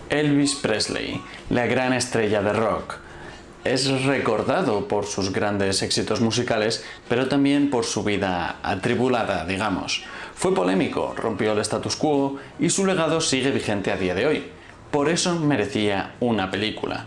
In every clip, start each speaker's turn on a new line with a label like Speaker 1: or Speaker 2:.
Speaker 1: Elvis Presley, la gran estrella de rock. Es recordado por sus grandes éxitos musicales, pero también por su vida atribulada, digamos. Fue polémico, rompió el status quo y su legado sigue vigente a día de hoy. Por eso merecía una película.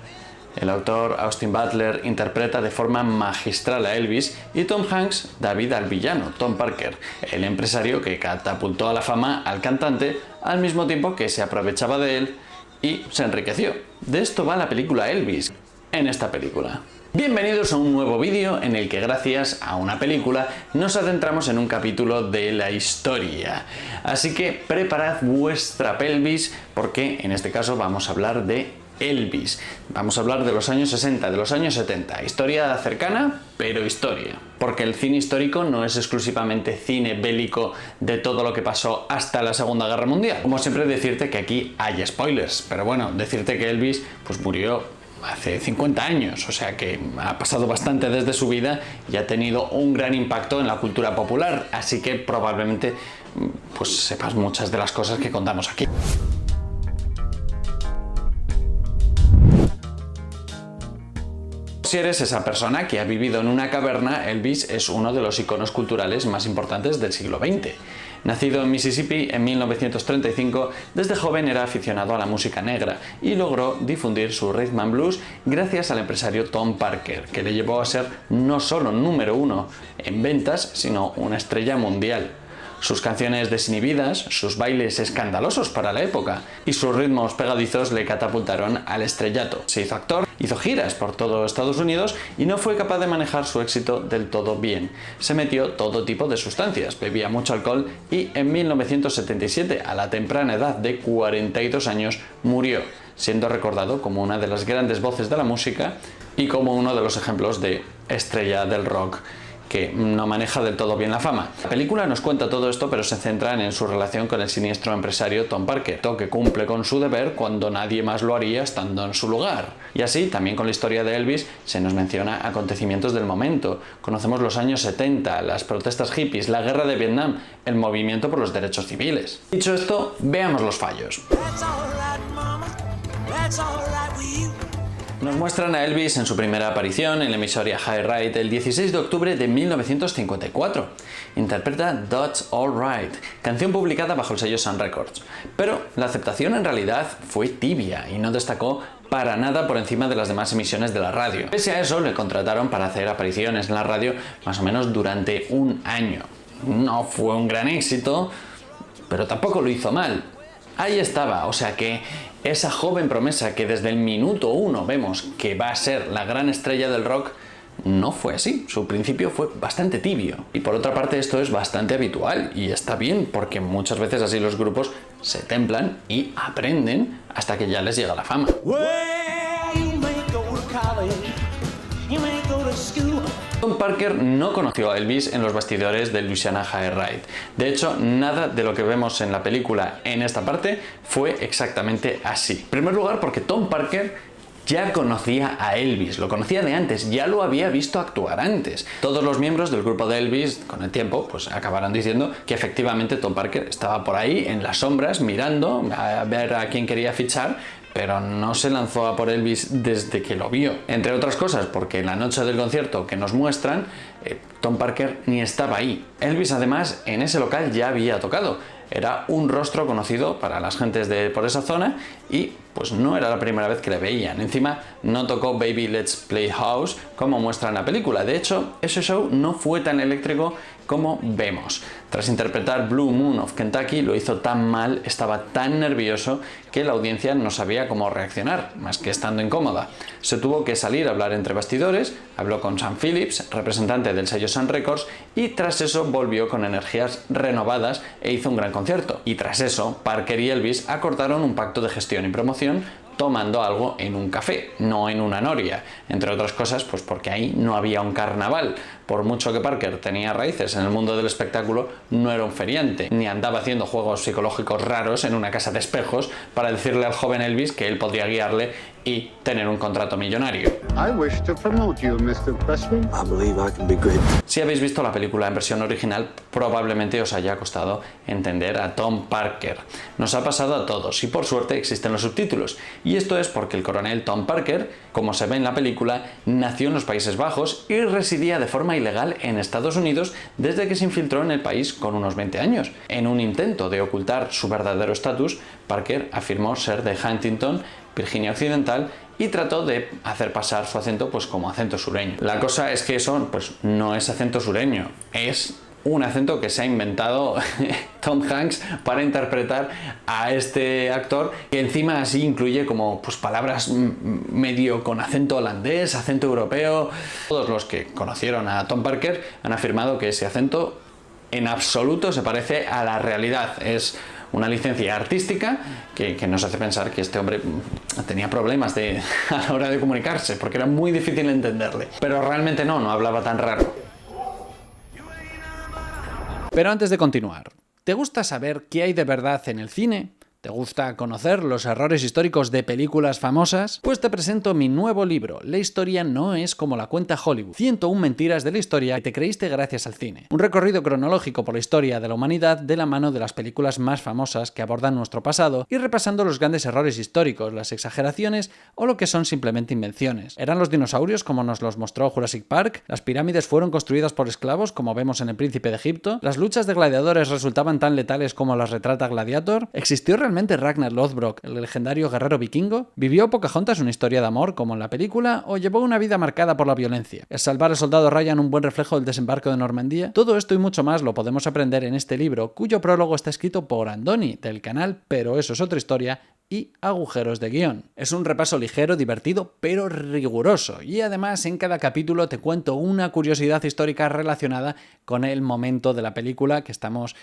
Speaker 1: El autor Austin Butler interpreta de forma magistral a Elvis y Tom Hanks da vida al villano, Tom Parker, el empresario que catapultó a la fama al cantante al mismo tiempo que se aprovechaba de él y se enriqueció. De esto va la película Elvis, en esta película. Bienvenidos a un nuevo vídeo en el que gracias a una película nos adentramos en un capítulo de la historia. Así que preparad vuestra pelvis porque en este caso vamos a hablar de Elvis. Vamos a hablar de los años 60, de los años 70. Historia cercana, pero historia. Porque el cine histórico no es exclusivamente cine bélico de todo lo que pasó hasta la Segunda Guerra Mundial. Como siempre decirte que aquí hay spoilers, pero bueno, decirte que Elvis pues murió hace 50 años, o sea que ha pasado bastante desde su vida y ha tenido un gran impacto en la cultura popular, así que probablemente pues sepas muchas de las cosas que contamos aquí. Si eres esa persona que ha vivido en una caverna, Elvis es uno de los iconos culturales más importantes del siglo XX. Nacido en Mississippi en 1935, desde joven era aficionado a la música negra y logró difundir su rhythm and blues gracias al empresario Tom Parker, que le llevó a ser no solo número uno en ventas, sino una estrella mundial. Sus canciones desinhibidas, sus bailes escandalosos para la época y sus ritmos pegadizos le catapultaron al estrellato. Se hizo actor, hizo giras por todo Estados Unidos y no fue capaz de manejar su éxito del todo bien. Se metió todo tipo de sustancias, bebía mucho alcohol y en 1977, a la temprana edad de 42 años, murió, siendo recordado como una de las grandes voces de la música y como uno de los ejemplos de estrella del rock que no maneja del todo bien la fama. La película nos cuenta todo esto, pero se centra en su relación con el siniestro empresario Tom Parker, que cumple con su deber cuando nadie más lo haría estando en su lugar. Y así, también con la historia de Elvis, se nos menciona acontecimientos del momento. Conocemos los años 70, las protestas hippies, la guerra de Vietnam, el movimiento por los derechos civiles. Dicho esto, veamos los fallos. Nos muestran a Elvis en su primera aparición en la emisora High Ride el 16 de octubre de 1954. Interpreta That's Alright, canción publicada bajo el sello Sun Records. Pero la aceptación en realidad fue tibia y no destacó para nada por encima de las demás emisiones de la radio. Pese a eso, le contrataron para hacer apariciones en la radio más o menos durante un año. No fue un gran éxito, pero tampoco lo hizo mal. Ahí estaba, o sea que esa joven promesa que desde el minuto uno vemos que va a ser la gran estrella del rock, no fue así. Su principio fue bastante tibio. Y por otra parte esto es bastante habitual y está bien porque muchas veces así los grupos se templan y aprenden hasta que ya les llega la fama. Tom Parker no conoció a Elvis en los bastidores del Louisiana High Ride. De hecho, nada de lo que vemos en la película en esta parte fue exactamente así. En primer lugar, porque Tom Parker ya conocía a Elvis, lo conocía de antes, ya lo había visto actuar antes. Todos los miembros del grupo de Elvis, con el tiempo, pues acabaron diciendo que efectivamente Tom Parker estaba por ahí en las sombras mirando a ver a quién quería fichar, pero no se lanzó a por Elvis desde que lo vio. Entre otras cosas porque en la noche del concierto que nos muestran, Tom Parker ni estaba ahí. Elvis además en ese local ya había tocado. Era un rostro conocido para las gentes de por esa zona y pues no era la primera vez que le veían. Encima no tocó Baby Let's Play House como muestra en la película. De hecho, ese show no fue tan eléctrico como vemos. Tras interpretar Blue Moon of Kentucky lo hizo tan mal, estaba tan nervioso que la audiencia no sabía cómo reaccionar, más que estando incómoda. Se tuvo que salir a hablar entre bastidores, habló con Sam Phillips, representante del sello Sun Records, y tras eso volvió con energías renovadas e hizo un gran concierto. Y tras eso, Parker y Elvis acordaron un pacto de gestión y promoción tomando algo en un café, no en una noria. Entre otras cosas, pues porque ahí no había un carnaval. Por mucho que Parker tenía raíces en el mundo del espectáculo, no era un feriante, ni andaba haciendo juegos psicológicos raros en una casa de espejos para decirle al joven Elvis que él podría guiarle y tener un contrato millonario.
Speaker 2: I wish to promote you, Mr. Presley.
Speaker 3: I believe I can be great.
Speaker 1: Si habéis visto la película en versión original, probablemente os haya costado entender a Tom Parker. Nos ha pasado a todos y por suerte existen los subtítulos. Y esto es porque el coronel Tom Parker, como se ve en la película, nació en los Países Bajos y residía de forma ilegal en Estados Unidos desde que se infiltró en el país con unos 20 años. En un intento de ocultar su verdadero estatus, Parker afirmó ser de Huntington, Virginia Occidental, y trató de hacer pasar su acento pues como acento sureño. La cosa es que eso pues no es acento sureño, es un acento que se ha inventado Tom Hanks para interpretar a este actor, que encima así incluye como pues palabras medio con acento holandés, acento europeo. Todos los que conocieron a Tom Parker han afirmado que ese acento en absoluto se parece a la realidad. Es una licencia artística que nos hace pensar que este hombre tenía problemas a la hora de comunicarse, porque era muy difícil entenderle. Pero realmente no hablaba tan raro. Pero antes de continuar, ¿te gusta saber qué hay de verdad en el cine? ¿Te gusta conocer los errores históricos de películas famosas? Pues te presento mi nuevo libro, La historia no es como la cuenta Hollywood. 101 mentiras de la historia que te creíste gracias al cine. Un recorrido cronológico por la historia de la humanidad de la mano de las películas más famosas que abordan nuestro pasado y repasando los grandes errores históricos, las exageraciones o lo que son simplemente invenciones. ¿Eran los dinosaurios como nos los mostró Jurassic Park? ¿Las pirámides fueron construidas por esclavos como vemos en El Príncipe de Egipto? ¿Las luchas de gladiadores resultaban tan letales como las retrata Gladiator? ¿Existió realmente Ragnar Lothbrok, el legendario guerrero vikingo? ¿Vivió Pocahontas una historia de amor como en la película o llevó una vida marcada por la violencia? ¿Es salvar al soldado Ryan un buen reflejo del desembarco de Normandía? Todo esto y mucho más lo podemos aprender en este libro, cuyo prólogo está escrito por Andoni, del canal Pero eso es otra historia, y Agujeros de guión. Es un repaso ligero, divertido, pero riguroso, y además en cada capítulo te cuento una curiosidad histórica relacionada con el momento de la película que estamos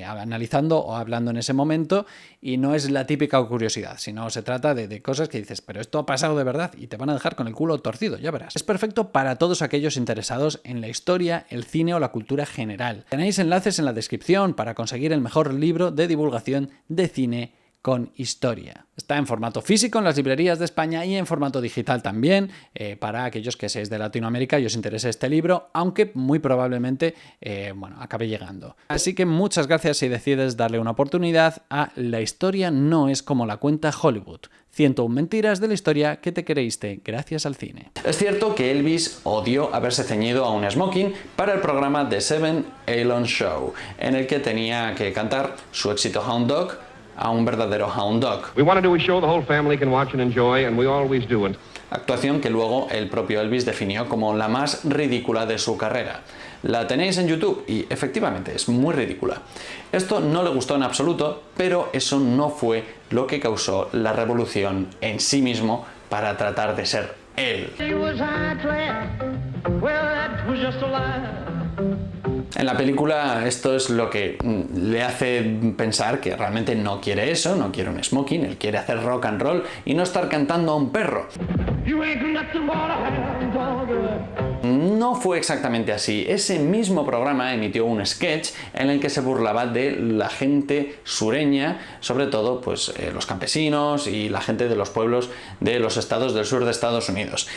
Speaker 1: analizando o hablando en ese momento, y no es la típica curiosidad, sino se trata de cosas que dices, pero esto ha pasado de verdad, y te van a dejar con el culo torcido, ya verás. Es perfecto para todos aquellos interesados en la historia, el cine o la cultura general. Tenéis enlaces en la descripción para conseguir el mejor libro de divulgación de cine con historia. Está en formato físico en las librerías de España y en formato digital también, para aquellos que seáis de Latinoamérica y os interese este libro, aunque muy probablemente acabe llegando. Así que muchas gracias si decides darle una oportunidad a La historia no es como la cuenta Hollywood. 101 mentiras de la historia que te creíste gracias al cine. Es cierto que Elvis odió haberse ceñido a un smoking para el programa The Seven Allen Show, en el que tenía que cantar su éxito Hound Dog a un verdadero hound dog.
Speaker 4: We want to do a show the whole family can watch and enjoy, and we always do.
Speaker 1: Actuación que luego el propio Elvis definió como la más ridícula de su carrera. La tenéis en YouTube y efectivamente es muy ridícula. Esto no le gustó en absoluto, pero eso no fue lo que causó la revolución en sí mismo para tratar de ser él. En la película esto es lo que le hace pensar que realmente no quiere eso, no quiere un smoking, él quiere hacer rock and roll y no estar cantando a un perro. No fue exactamente así. Ese mismo programa emitió un sketch en el que se burlaba de la gente sureña, sobre todo pues los campesinos y la gente de los pueblos de los estados del sur de Estados Unidos.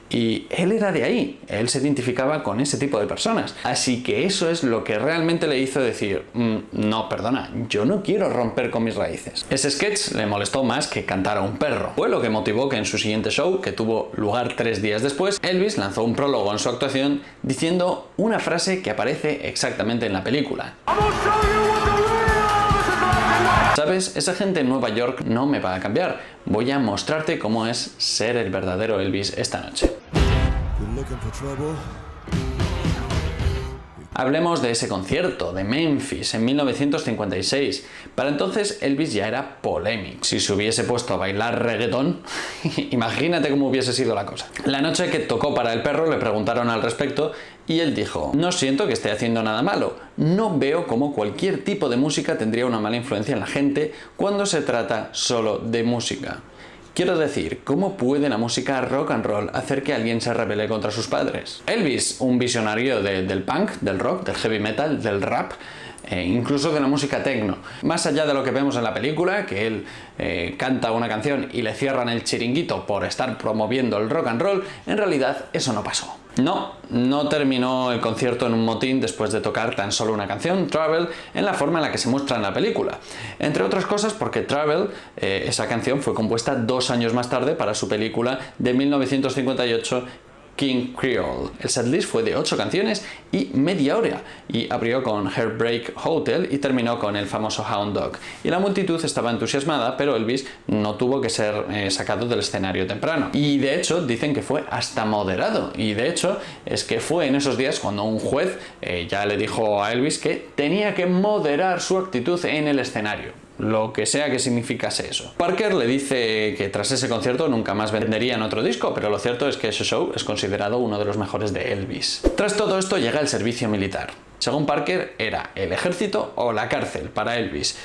Speaker 1: Y él era de ahí, él se identificaba con ese tipo de personas. Así que eso es lo que realmente le hizo decir, no, perdona, yo no quiero romper con mis raíces. Ese sketch le molestó más que cantar a un perro. Fue lo que motivó que en su siguiente show, que tuvo lugar 3 días después, Elvis lanzó un prólogo en su actuación diciendo una frase que aparece exactamente en la película. ¿Sabes? Esa gente en Nueva York no me va a cambiar. Voy a mostrarte cómo es ser el verdadero Elvis esta noche. Hablemos de ese concierto de Memphis en 1956. Para entonces Elvis ya era polémico. Si se hubiese puesto a bailar reggaetón, imagínate cómo hubiese sido la cosa. La noche que tocó para el perro le preguntaron al respecto y él dijo, no siento que esté haciendo nada malo, no veo cómo cualquier tipo de música tendría una mala influencia en la gente cuando se trata solo de música. Quiero decir, ¿cómo puede la música rock and roll hacer que alguien se rebele contra sus padres? Elvis, un visionario del punk, del rock, del heavy metal, del rap, incluso de la música techno. Más allá de lo que vemos en la película, que él canta una canción y le cierran el chiringuito por estar promoviendo el rock and roll, en realidad eso no pasó. No terminó el concierto en un motín después de tocar tan solo una canción, Travel, en la forma en la que se muestra en la película. Entre otras cosas porque Travel, esa canción fue compuesta 2 años más tarde para su película de 1958, King Creole. El setlist fue de 8 canciones y media hora, y abrió con Heartbreak Hotel y terminó con el famoso Hound Dog. Y la multitud estaba entusiasmada, pero Elvis no tuvo que ser sacado del escenario temprano. Y de hecho dicen que fue hasta moderado, y de hecho es que fue en esos días cuando un juez ya le dijo a Elvis que tenía que moderar su actitud en el escenario. Lo que sea que significase eso. Parker le dice que tras ese concierto nunca más venderían otro disco, pero lo cierto es que ese show es considerado uno de los mejores de Elvis. Tras todo esto llega el servicio militar. Según Parker, era el ejército o la cárcel para Elvis.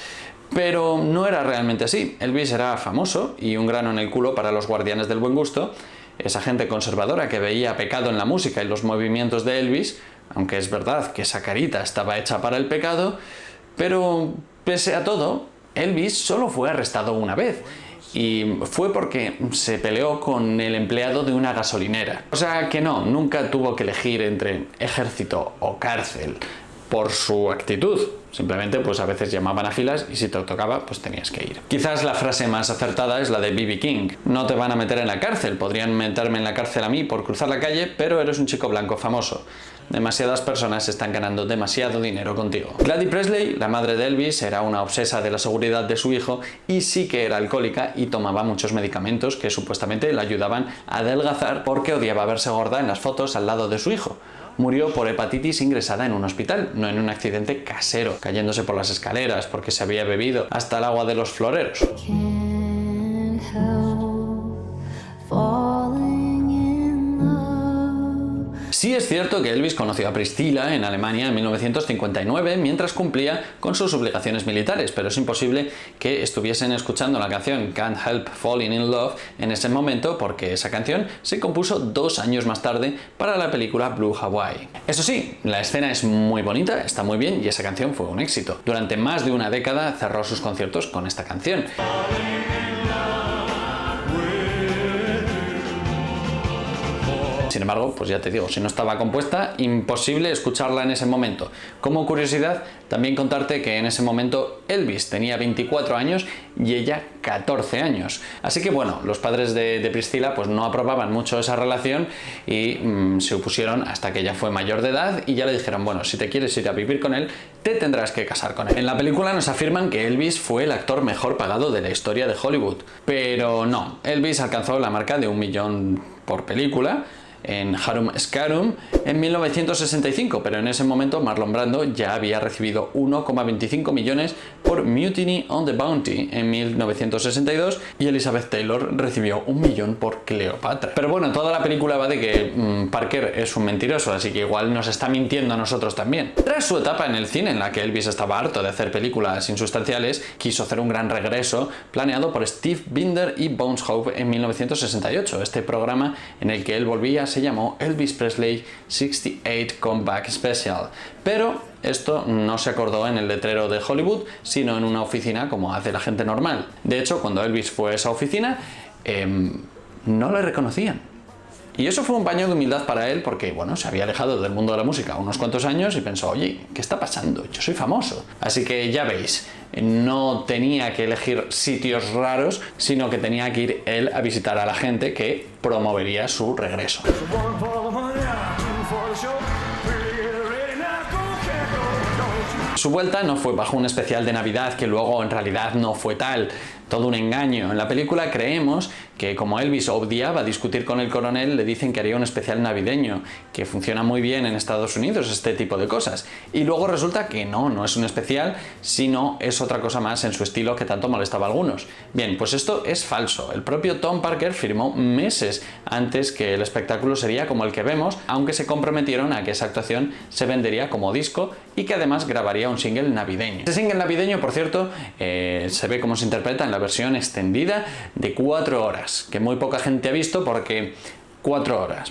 Speaker 1: Pero no era realmente así. Elvis era famoso y un grano en el culo para los guardianes del buen gusto, esa gente conservadora que veía pecado en la música y los movimientos de Elvis, aunque es verdad que esa carita estaba hecha para el pecado, pero pese a todo, Elvis solo fue arrestado una vez, y fue porque se peleó con el empleado de una gasolinera. O sea que nunca tuvo que elegir entre ejército o cárcel por su actitud. Simplemente pues a veces llamaban a filas y si te tocaba pues tenías que ir. Quizás la frase más acertada es la de B.B. King: no te van a meter en la cárcel, podrían meterme en la cárcel a mí por cruzar la calle, pero eres un chico blanco famoso. Demasiadas personas están ganando demasiado dinero contigo. Gladys Presley, la madre de Elvis, era una obsesa de la seguridad de su hijo y sí que era alcohólica y tomaba muchos medicamentos que supuestamente le ayudaban a adelgazar porque odiaba verse gorda en las fotos al lado de su hijo. Murió por hepatitis ingresada en un hospital, no en un accidente casero, cayéndose por las escaleras porque se había bebido hasta el agua de los floreros. Sí es cierto que Elvis conoció a Priscilla en Alemania en 1959 mientras cumplía con sus obligaciones militares, pero es imposible que estuviesen escuchando la canción Can't Help Falling in Love en ese momento porque esa canción se compuso 2 años más tarde para la película Blue Hawaii. Eso sí, la escena es muy bonita, está muy bien y esa canción fue un éxito. Durante más de una década cerró sus conciertos con esta canción. Sin embargo, pues ya te digo, si no estaba compuesta, imposible escucharla en ese momento. Como curiosidad, también contarte que en ese momento Elvis tenía 24 años y ella 14 años. Así que bueno, los padres de Priscilla pues no aprobaban mucho esa relación y se opusieron hasta que ella fue mayor de edad y ya le dijeron, bueno, si te quieres ir a vivir con él, te tendrás que casar con él. En la película nos afirman que Elvis fue el actor mejor pagado de la historia de Hollywood, pero no, Elvis alcanzó la marca de $1 millón por película en Harum Scarum en 1965, pero en ese momento Marlon Brando ya había recibido 1,25 millones por Mutiny on the Bounty en 1962 y Elizabeth Taylor recibió 1 millón por Cleopatra. Pero bueno, toda la película va de que Parker es un mentiroso, así que igual nos está mintiendo a nosotros también. Tras su etapa en el cine, en la que Elvis estaba harto de hacer películas insustanciales, quiso hacer un gran regreso planeado por Steve Binder y Bones Hope en 1968. Este programa en el que él volvía se llamó Elvis Presley 68 Comeback Special, pero esto no se acordó en el letrero de Hollywood, sino en una oficina como hace la gente normal. De hecho, cuando Elvis fue a esa oficina, no le reconocían. Y eso fue un baño de humildad para él porque, bueno, se había alejado del mundo de la música unos cuantos años y pensó, oye, ¿qué está pasando? Yo soy famoso. Así que ya veis, no tenía que elegir sitios raros, sino que tenía que ir él a visitar a la gente que promovería su regreso. Su vuelta no fue bajo un especial de Navidad que luego en realidad no fue tal, todo un engaño. En la película creemos que como Elvis odiaba discutir con el coronel, le dicen que haría un especial navideño, que funciona muy bien en Estados Unidos este tipo de cosas. Y luego resulta que no es un especial, sino es otra cosa más en su estilo que tanto molestaba a algunos. Bien, pues esto es falso. El propio Tom Parker firmó meses antes que el espectáculo sería como el que vemos, aunque se comprometieron a que esa actuación se vendería como disco y que además grabaría un single navideño. Ese single navideño, por cierto, se ve cómo se interpreta en la versión extendida de 4 horas, que muy poca gente ha visto porque 4 horas.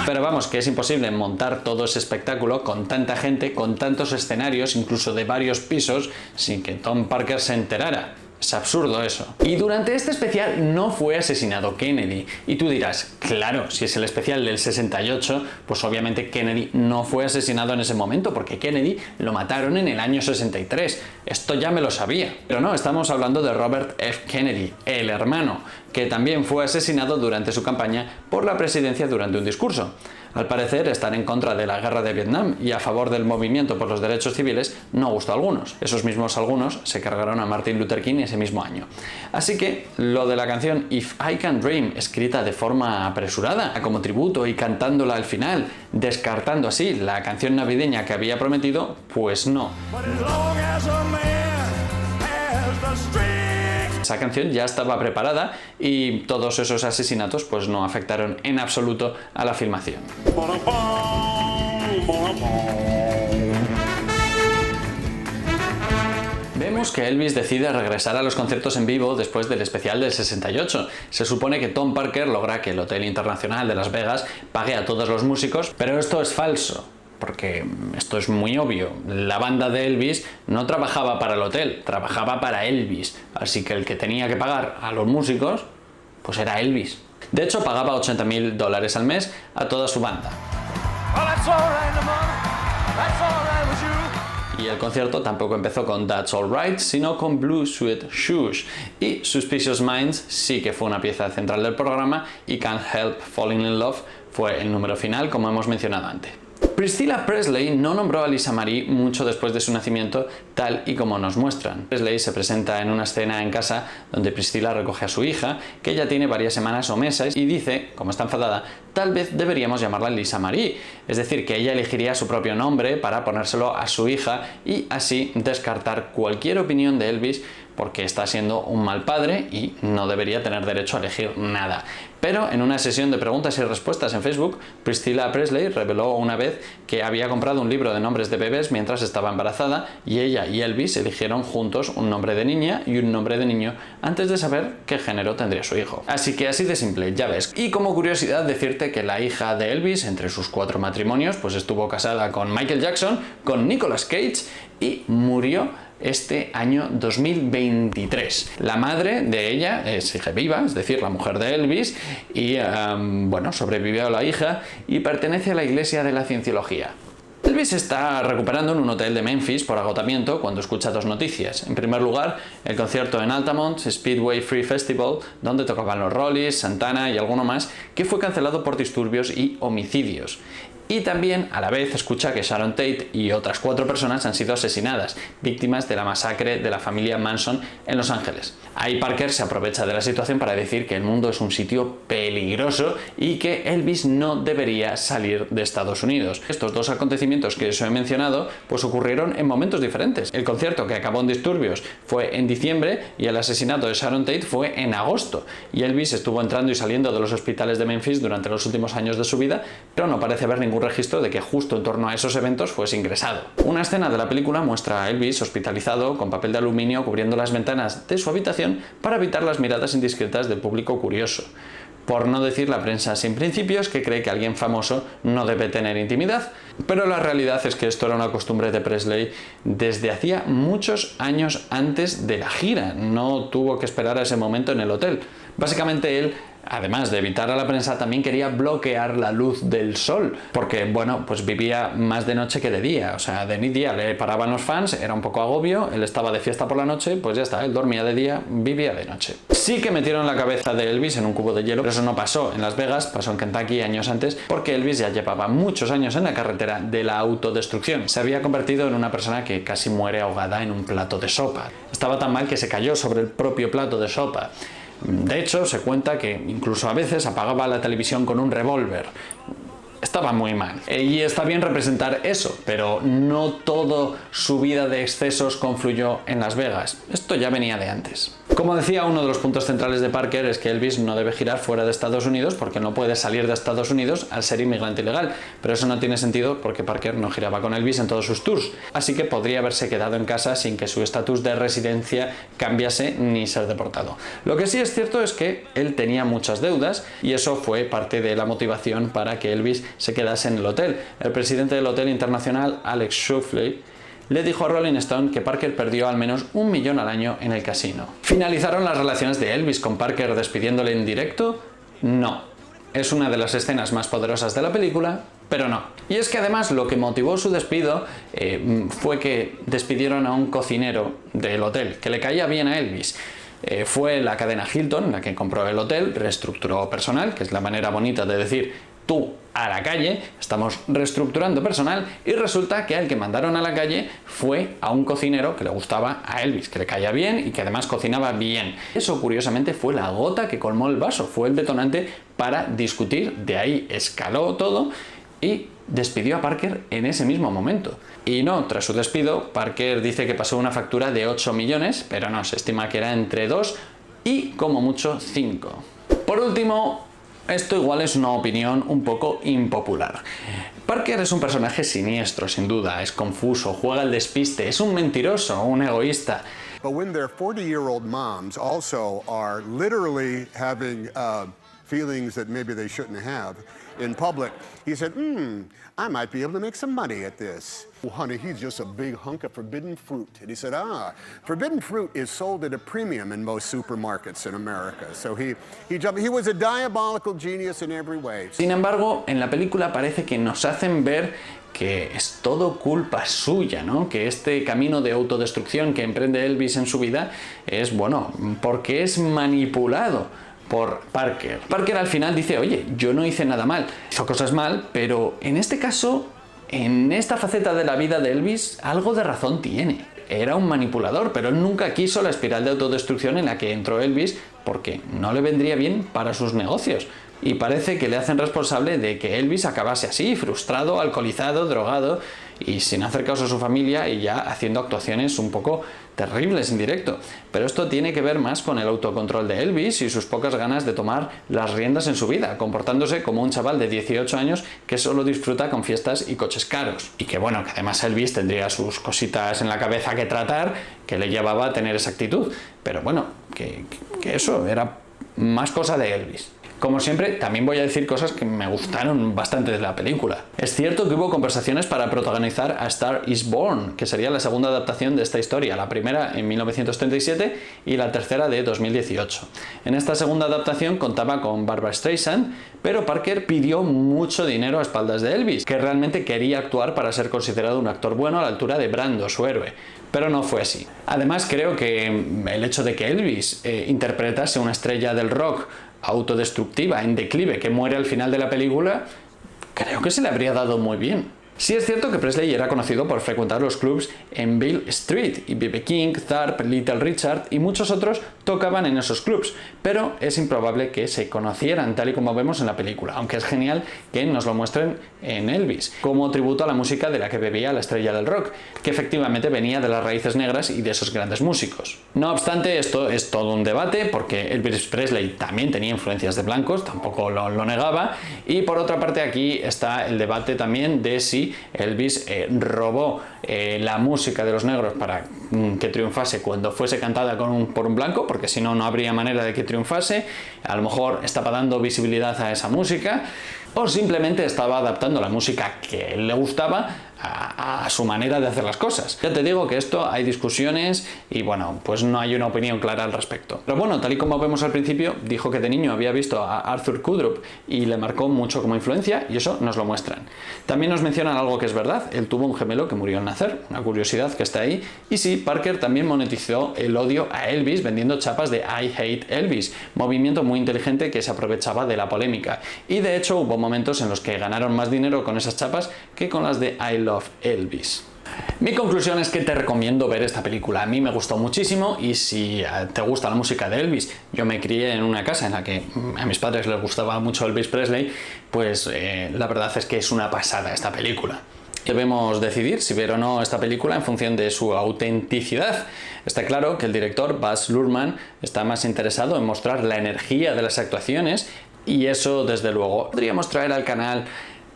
Speaker 1: Pero vamos, que es imposible montar todo ese espectáculo con tanta gente, con tantos escenarios, incluso de varios pisos, sin que Tom Parker se enterara. Es absurdo eso. Y durante este especial no fue asesinado Kennedy. Y tú dirás, claro, si es el especial del 68, pues obviamente Kennedy no fue asesinado en ese momento, porque Kennedy lo mataron en el año 63. Esto ya me lo sabía. Pero no, estamos hablando de Robert F. Kennedy, el hermano, que también fue asesinado durante su campaña por la presidencia durante un discurso. Al parecer, estar en contra de la guerra de Vietnam y a favor del movimiento por los derechos civiles no gustó a algunos. Esos mismos algunos se cargaron a Martin Luther King ese mismo año. Así que lo de la canción If I Can Dream, escrita de forma apresurada, como tributo y cantándola al final, descartando así la canción navideña que había prometido, pues no. Esa canción ya estaba preparada y todos esos asesinatos pues no afectaron en absoluto a la filmación. Vemos que Elvis decide regresar a los conciertos en vivo después del especial del 68. Se supone que Tom Parker logra que el Hotel Internacional de Las Vegas pague a todos los músicos, pero esto es falso. Porque esto es muy obvio, la banda de Elvis no trabajaba para el hotel, trabajaba para Elvis, así que el que tenía que pagar a los músicos, pues era Elvis. De hecho, pagaba $80.000 al mes a toda su banda. Y el concierto tampoco empezó con That's Alright, sino con Blue Suede Shoes. Y Suspicious Minds sí que fue una pieza central del programa y Can't Help Falling in Love fue el número final, como hemos mencionado antes. Priscilla Presley no nombró a Lisa Marie mucho después de su nacimiento, tal y como nos muestran. Presley se presenta en una escena en casa donde Priscilla recoge a su hija, que ya tiene varias semanas o meses, y dice, como está enfadada, tal vez deberíamos llamarla Lisa Marie, es decir, que ella elegiría su propio nombre para ponérselo a su hija y así descartar cualquier opinión de Elvis, porque está siendo un mal padre y no debería tener derecho a elegir nada. Pero en una sesión de preguntas y respuestas en Facebook, Priscilla Presley reveló una vez que había comprado un libro de nombres de bebés mientras estaba embarazada y ella y Elvis eligieron juntos un nombre de niña y un nombre de niño antes de saber qué género tendría su hijo. Así que así de simple, ya ves. Y como curiosidad decirte que la hija de Elvis, entre sus 4 matrimonios, pues estuvo casada con Michael Jackson, con Nicolas Cage y murió este año 2023. La madre de ella sigue viva, es decir, la mujer de Elvis, y bueno, sobrevivió a la hija y pertenece a la Iglesia de la Cienciología. Elvis está recuperando en un hotel de Memphis por agotamiento cuando escucha 2 noticias. En primer lugar, el concierto en Altamont Speedway Free Festival, donde tocaban los Rollies, Santana y alguno más, que fue cancelado por disturbios y homicidios. Y también, a la vez, escucha que Sharon Tate y otras 4 personas han sido asesinadas, víctimas de la masacre de la familia Manson en Los Ángeles. Ahí Parker se aprovecha de la situación para decir que el mundo es un sitio peligroso y que Elvis no debería salir de Estados Unidos. Estos 2 acontecimientos que os he mencionado pues ocurrieron en momentos diferentes. El concierto que acabó en disturbios fue en diciembre y el asesinato de Sharon Tate fue en agosto. Y Elvis estuvo entrando y saliendo de los hospitales de Memphis durante los últimos años de su vida, pero no parece haber ningún registro de que justo en torno a esos eventos fuese ingresado. Una escena de la película muestra a Elvis hospitalizado con papel de aluminio cubriendo las ventanas de su habitación para evitar las miradas indiscretas del público curioso. Por no decir la prensa sin principios, que cree que alguien famoso no debe tener intimidad. Pero la realidad es que esto era una costumbre de Presley desde hacía muchos años antes de la gira. No tuvo que esperar a ese momento en el hotel. Básicamente él, además de evitar a la prensa, también quería bloquear la luz del sol, porque, bueno, pues vivía más de noche que de día, o sea, de día le paraban los fans, era un poco agobio, él estaba de fiesta por la noche, pues ya está, él dormía de día, vivía de noche. Sí que metieron la cabeza de Elvis en un cubo de hielo, pero eso no pasó en Las Vegas, pasó en Kentucky años antes, porque Elvis ya llevaba muchos años en la carretera de la autodestrucción. Se había convertido en una persona que casi muere ahogada en un plato de sopa. Estaba tan mal que se cayó sobre el propio plato de sopa. De hecho, se cuenta que incluso a veces apagaba la televisión con un revólver. Estaba muy mal. Y está bien representar eso, pero no toda su vida de excesos confluyó en Las Vegas. Esto ya venía de antes. Como decía, uno de los puntos centrales de Parker es que Elvis no debe girar fuera de Estados Unidos porque no puede salir de Estados Unidos al ser inmigrante ilegal, pero eso no tiene sentido porque Parker no giraba con Elvis en todos sus tours, así que podría haberse quedado en casa sin que su estatus de residencia cambiase ni ser deportado. Lo que sí es cierto es que él tenía muchas deudas y eso fue parte de la motivación para que Elvis se quedase en el hotel. El presidente del Hotel Internacional, Alex Shufley, le dijo a Rolling Stone que Parker perdió al menos $1 millón al año en el casino. ¿Finalizaron las relaciones de Elvis con Parker despidiéndole en directo? No. Es una de las escenas más poderosas de la película, pero no. Y es que además lo que motivó su despido fue que despidieron a un cocinero del hotel, que le caía bien a Elvis. Fue la cadena Hilton la que compró el hotel, reestructuró personal, que es la manera bonita de decir tú a la calle, estamos reestructurando personal, y resulta que al que mandaron a la calle fue a un cocinero que le gustaba a Elvis, que le caía bien y que además cocinaba bien. Eso curiosamente fue la gota que colmó el vaso, fue el detonante para discutir, de ahí escaló todo y despidió a Parker en ese mismo momento. Y no, tras su despido, Parker dice que pasó una factura de 8 millones, pero no, se estima que era entre 2 y como mucho 5. Por último, esto igual es una opinión un poco impopular. Parker es un personaje siniestro, sin duda, es confuso, juega al despiste, es un mentiroso, un egoísta.
Speaker 3: But when their 40-year-old moms also are literally having feelings that maybe they shouldn't have in public, he said, I might be able to make some money at this. Well, honey, he's just a big hunk of forbidden fruit. And he said, forbidden fruit is sold at a premium in most supermarkets in America. So he was a diabolical genius in every way.
Speaker 1: Sin embargo, en la película parece que nos hacen ver que es todo culpa suya, ¿no? Que este camino de autodestrucción que emprende Elvis en su vida es, bueno, porque es manipulado por Parker. Parker al final dice, oye, yo no hice nada mal, hizo cosas mal, pero en este caso, en esta faceta de la vida de Elvis, algo de razón tiene. Era un manipulador, pero él nunca quiso la espiral de autodestrucción en la que entró Elvis porque no le vendría bien para sus negocios. Y parece que le hacen responsable de que Elvis acabase así, frustrado, alcoholizado, drogado y sin hacer caso a su familia y ya haciendo actuaciones un poco terribles en directo. Pero esto tiene que ver más con el autocontrol de Elvis y sus pocas ganas de tomar las riendas en su vida, comportándose como un chaval de 18 años que solo disfruta con fiestas y coches caros. Y que bueno, que además Elvis tendría sus cositas en la cabeza que tratar, que le llevaba a tener esa actitud. Pero bueno, que eso era más cosa de Elvis. Como siempre, también voy a decir cosas que me gustaron bastante de la película. Es cierto que hubo conversaciones para protagonizar A Star is Born, que sería la segunda adaptación de esta historia, la primera en 1937 y la tercera de 2018. En esta segunda adaptación contaba con Barbra Streisand, pero Parker pidió mucho dinero a espaldas de Elvis, que realmente quería actuar para ser considerado un actor bueno a la altura de Brando, su héroe. Pero no fue así. Además, creo que el hecho de que Elvis interpretase una estrella del rock autodestructiva, en declive, que muere al final de la película, creo que se le habría dado muy bien. Sí es cierto que Presley era conocido por frecuentar los clubs en Beale Street, y B.B. King, Tharp, Little Richard y muchos otros tocaban en esos clubs, pero es improbable que se conocieran tal y como vemos en la película, aunque es genial que nos lo muestren en Elvis, como tributo a la música de la que bebía la estrella del rock, que efectivamente venía de las raíces negras y de esos grandes músicos. No obstante, esto es todo un debate, porque Elvis Presley también tenía influencias de blancos, tampoco lo negaba, y por otra parte aquí está el debate también de si Elvis robó la música de los negros para que triunfase cuando fuese cantada por un blanco, porque si no, no habría manera de que triunfase. A lo mejor estaba dando visibilidad a esa música, o simplemente estaba adaptando la música que a él le gustaba a su manera de hacer las cosas. Ya te digo que esto hay discusiones y bueno, pues no hay una opinión clara al respecto. Pero bueno, tal y como vemos al principio, dijo que de niño había visto a Arthur Kudrup y le marcó mucho como influencia, y eso nos lo muestran. También nos mencionan algo que es verdad: él tuvo un gemelo que murió al nacer, una curiosidad que está ahí. Y sí, Parker también monetizó el odio a Elvis vendiendo chapas de I Hate Elvis, movimiento muy inteligente que se aprovechaba de la polémica, y de hecho hubo momentos en los que ganaron más dinero con esas chapas que con las de I Love Elvis. Mi conclusión es que te recomiendo ver esta película. A mí me gustó muchísimo, y si te gusta la música de Elvis, yo me crié en una casa en la que a mis padres les gustaba mucho Elvis Presley, pues la verdad es que es una pasada esta película. Debemos decidir si ver o no esta película en función de su autenticidad. Está claro que el director Baz Luhrmann está más interesado en mostrar la energía de las actuaciones y eso, desde luego, podríamos traer al canal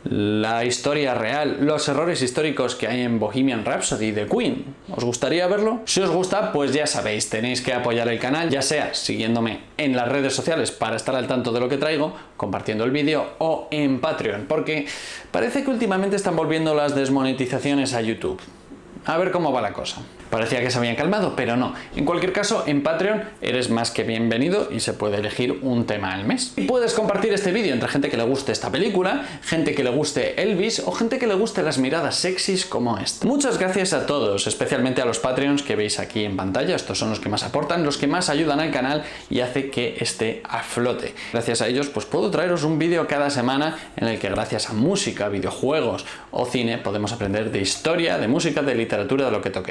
Speaker 1: la historia real, los errores históricos que hay en Bohemian Rhapsody de Queen. ¿Os gustaría verlo? Si os gusta, pues ya sabéis, tenéis que apoyar el canal, ya sea siguiéndome en las redes sociales para estar al tanto de lo que traigo, compartiendo el vídeo o en Patreon, porque parece que últimamente están volviendo las desmonetizaciones a YouTube. A ver cómo va la cosa. Parecía que se habían calmado, pero no. En cualquier caso, en Patreon eres más que bienvenido y se puede elegir un tema al mes. Y puedes compartir este vídeo entre gente que le guste esta película, gente que le guste Elvis o gente que le guste las miradas sexys como esta. Muchas gracias a todos, especialmente a los Patreons que veis aquí en pantalla. Estos son los que más aportan, los que más ayudan al canal y hace que esté a flote. Gracias a ellos, pues puedo traeros un vídeo cada semana en el que gracias a música, videojuegos o cine podemos aprender de historia, de música, de literatura, de lo que toquemos.